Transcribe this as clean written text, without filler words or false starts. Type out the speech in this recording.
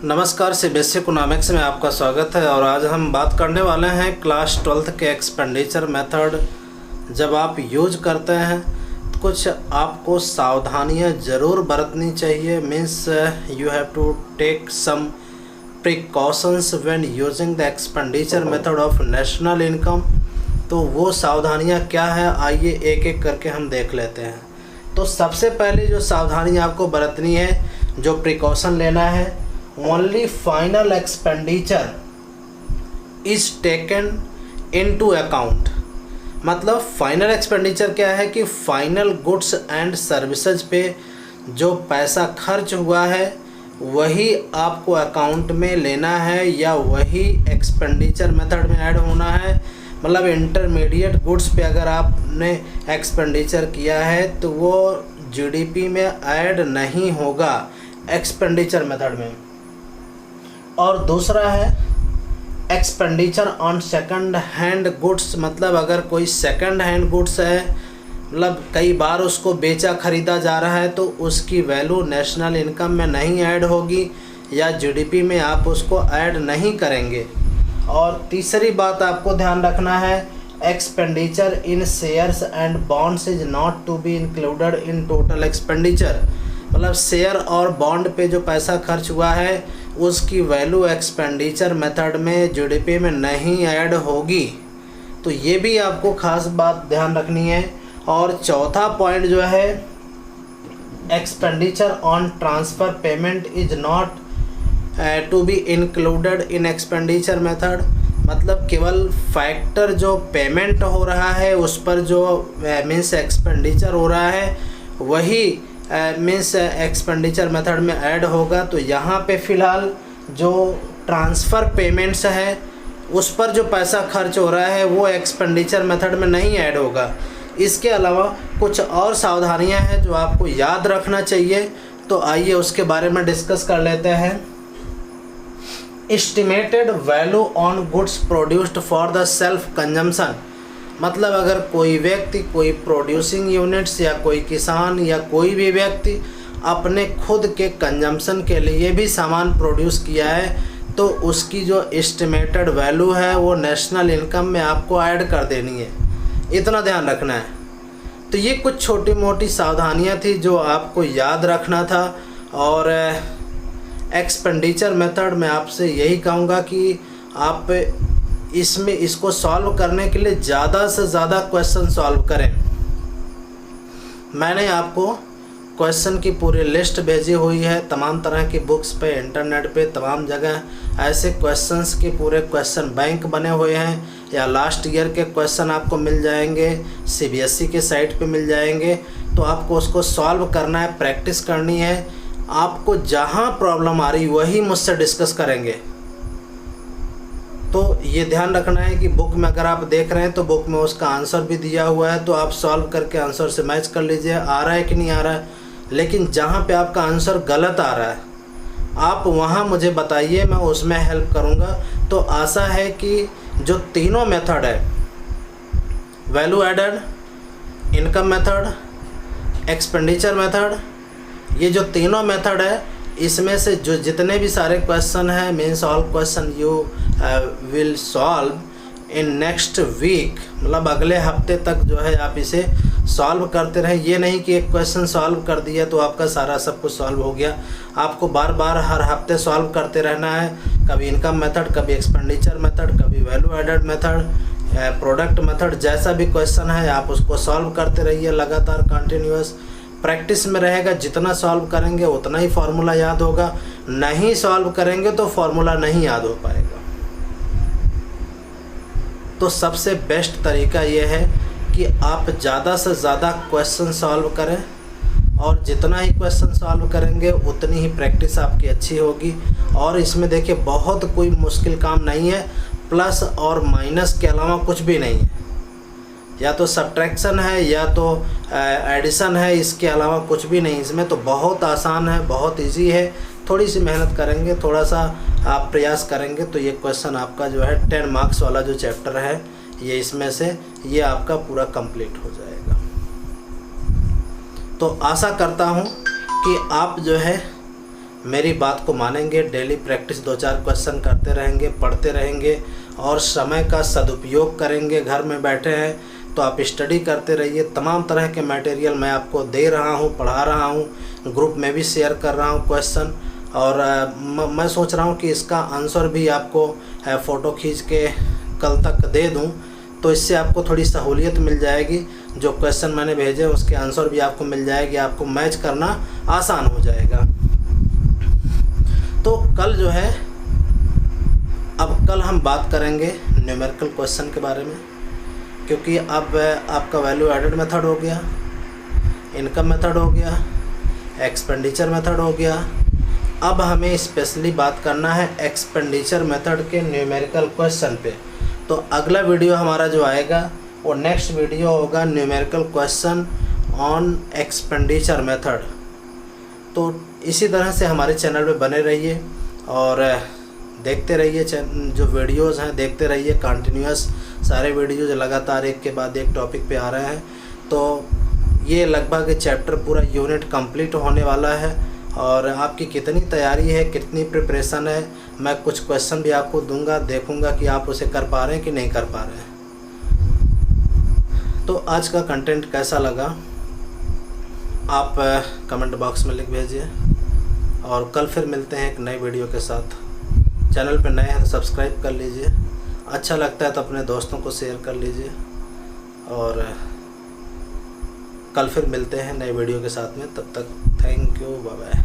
नमस्कार, CBSE economics में आपका स्वागत है। और आज हम बात करने वाले हैं क्लास 12th के एक्सपेंडिचर मेथड जब आप यूज करते हैं तो कुछ आपको सावधानियां ज़रूर बरतनी चाहिए। Means you have to take some precautions when using the expenditure method of national income. तो वो सावधानियां क्या है, आइए एक एक करके हम देख लेते हैं। तो सबसे पहले जो सावधानी आपको बरतनी है, जो प्रिकॉशन लेना है, only final expenditure is taken into account. मतलब फाइनल एक्सपेंडिचर क्या है कि फाइनल गुड्स एंड सर्विसेज पे जो पैसा खर्च हुआ है वही आपको अकाउंट में लेना है या वही एक्सपेंडिचर मेथड में ऐड होना है। मतलब इंटरमीडिएट गुड्स पे अगर आपने एक्सपेंडिचर किया है तो वो जीडीपी में ऐड नहीं होगा एक्सपेंडिचर मेथड में। और दूसरा है expenditure on second hand goods. मतलब अगर कोई सेकंड हैंड गुड्स है, मतलब कई बार उसको बेचा खरीदा जा रहा है, तो उसकी वैल्यू नेशनल इनकम में नहीं ऐड होगी या जीडीपी में आप उसको ऐड नहीं करेंगे। और तीसरी बात आपको ध्यान रखना है, expenditure in shares and bonds is not to be included in total expenditure. मतलब शेयर और बॉन्ड पे जो पैसा खर्च हुआ है उसकी वैल्यू एक्सपेंडिचर मेथड में जीडीपी में नहीं ऐड होगी। तो ये भी आपको खास बात ध्यान रखनी है। और चौथा पॉइंट जो है, expenditure on transfer payment is not to be included in expenditure method. मतलब केवल फैक्टर जो पेमेंट हो रहा है उस पर जो मीन्स एक्सपेंडिचर हो रहा है वही मीन्स एक्सपेंडिचर मेथड में ऐड होगा। तो यहाँ पे फ़िलहाल जो ट्रांसफ़र पेमेंट्स है उस पर जो पैसा खर्च हो रहा है वो एक्सपेंडिचर मेथड में नहीं ऐड होगा। इसके अलावा कुछ और सावधानियाँ हैं जो आपको याद रखना चाहिए। तो आइए उसके बारे में डिस्कस कर लेते हैं। Estimated value on goods produced for the self consumption. मतलब अगर कोई व्यक्ति, कोई प्रोड्यूसिंग यूनिट्स या कोई किसान या कोई भी व्यक्ति अपने खुद के कंजम्पशन के लिए भी सामान प्रोड्यूस किया है तो उसकी जो एस्टिमेटेड वैल्यू है वो नेशनल इनकम में आपको ऐड कर देनी है। इतना ध्यान रखना है। तो ये कुछ छोटी मोटी सावधानियां थी जो आपको याद रखना था। और एक्सपेंडिचर मेथड में आपसे यही कहूँगा कि आप इसको सॉल्व करने के लिए ज़्यादा से ज़्यादा क्वेश्चन सॉल्व करें। मैंने आपको क्वेश्चन की पूरी लिस्ट भेजी हुई है तमाम तरह की बुक्स पे, इंटरनेट पे, तमाम जगह ऐसे क्वेश्चंस के पूरे क्वेश्चन बैंक बने हुए हैं। या लास्ट ईयर के क्वेश्चन आपको मिल जाएंगे, सीबीएसई के साइट पे मिल जाएंगे। तो आपको उसको सॉल्व करना है, प्रैक्टिस करनी है। आपको जहाँ प्रॉब्लम आ रही वही मुझसे डिस्कस करेंगे। तो ये ध्यान रखना है कि बुक में अगर आप देख रहे हैं तो बुक में उसका आंसर भी दिया हुआ है, तो आप सॉल्व करके आंसर से मैच कर लीजिए आ रहा है कि नहीं आ रहा है। लेकिन जहाँ पे आपका आंसर गलत आ रहा है आप वहाँ मुझे बताइए, मैं उसमें हेल्प करूँगा। तो आशा है कि जो तीनों मेथड है, value added, income method, expenditure method, ये जो तीनों मेथड है इसमें से जो जितने भी सारे क्वेश्चन हैं, means all question you will solve in next week. मतलब अगले हफ्ते तक जो है आप इसे सॉल्व करते रहें। ये नहीं कि एक क्वेश्चन सॉल्व कर दिया तो आपका सारा सब कुछ सॉल्व हो गया। आपको बार बार हर हफ्ते सॉल्व करते रहना है। कभी इनकम मेथड, कभी एक्सपेंडिचर मेथड, कभी value added method, product method, जैसा भी क्वेश्चन है आप उसको सॉल्व करते रहिए लगातार, कंटिन्यूअस प्रैक्टिस में रहेगा। जितना सॉल्व करेंगे उतना ही फार्मूला याद होगा, नहीं सॉल्व करेंगे तो फार्मूला नहीं याद हो पाएगा। तो सबसे बेस्ट तरीका ये है कि आप ज़्यादा से ज़्यादा क्वेश्चन सॉल्व करें, और जितना ही क्वेश्चन सॉल्व करेंगे उतनी ही प्रैक्टिस आपकी अच्छी होगी। और इसमें देखिए बहुत कोई मुश्किल काम नहीं है, प्लस और माइनस के अलावा कुछ भी नहीं है। या तो सब्ट्रैक्शन है या तो एडिशन है, इसके अलावा कुछ भी नहीं। इसमें तो बहुत आसान है, बहुत इजी है। थोड़ी सी मेहनत करेंगे, थोड़ा सा आप प्रयास करेंगे तो ये क्वेश्चन आपका जो है 10 मार्क्स वाला जो चैप्टर है ये इसमें से ये आपका पूरा कंप्लीट हो जाएगा। तो आशा करता हूँ कि आप जो है मेरी बात को मानेंगे, डेली प्रैक्टिस 2-4 क्वेश्चन करते रहेंगे, पढ़ते रहेंगे और समय का सदुपयोग करेंगे। घर में बैठे हैं तो आप स्टडी करते रहिए। तमाम तरह के मटेरियल मैं आपको दे रहा हूँ, पढ़ा रहा हूँ, ग्रुप में भी शेयर कर रहा हूँ क्वेश्चन। और मैं सोच रहा हूँ कि इसका आंसर भी आपको फ़ोटो खींच के कल तक दे दूँ, तो इससे आपको थोड़ी सहूलियत मिल जाएगी। जो क्वेश्चन मैंने भेजे उसके आंसर भी आपको मिल जाएगी, आपको मैच करना आसान हो जाएगा। तो कल जो है, अब कल हम बात करेंगे न्यूमेरिकल क्वेश्चन के बारे में, क्योंकि अब आपका वैल्यू एडेड मेथड हो गया, इनकम मेथड हो गया, एक्सपेंडिचर मेथड हो गया। अब हमें स्पेशली बात करना है एक्सपेंडिचर मेथड के न्यूमेरिकल क्वेश्चन पे। तो अगला वीडियो हमारा जो आएगा वो नेक्स्ट वीडियो होगा numerical question on expenditure method. तो इसी तरह से हमारे चैनल पे बने रहिए और देखते रहिए, जो वीडियोज़ हैं देखते रहिए। कंटिन्यूअस सारे वीडियोज़ लगातार एक के बाद एक टॉपिक पे आ रहे हैं। तो ये लगभग चैप्टर पूरा यूनिट कंप्लीट होने वाला है। और आपकी कितनी तैयारी है, कितनी प्रिपरेशन है, मैं कुछ क्वेश्चन भी आपको दूंगा, देखूंगा कि आप उसे कर पा रहे हैं कि नहीं कर पा रहे हैं। तो आज का कंटेंट कैसा लगा आप कमेंट बॉक्स में लिख भेजिए। और कल फिर मिलते हैं एक नए वीडियो के साथ। चैनल पर नए हैं तो सब्सक्राइब कर लीजिए, अच्छा लगता है तो अपने दोस्तों को शेयर कर लीजिए। और कल फिर मिलते हैं नए वीडियो के साथ में, तब तक थैंक यू, बाय बाय।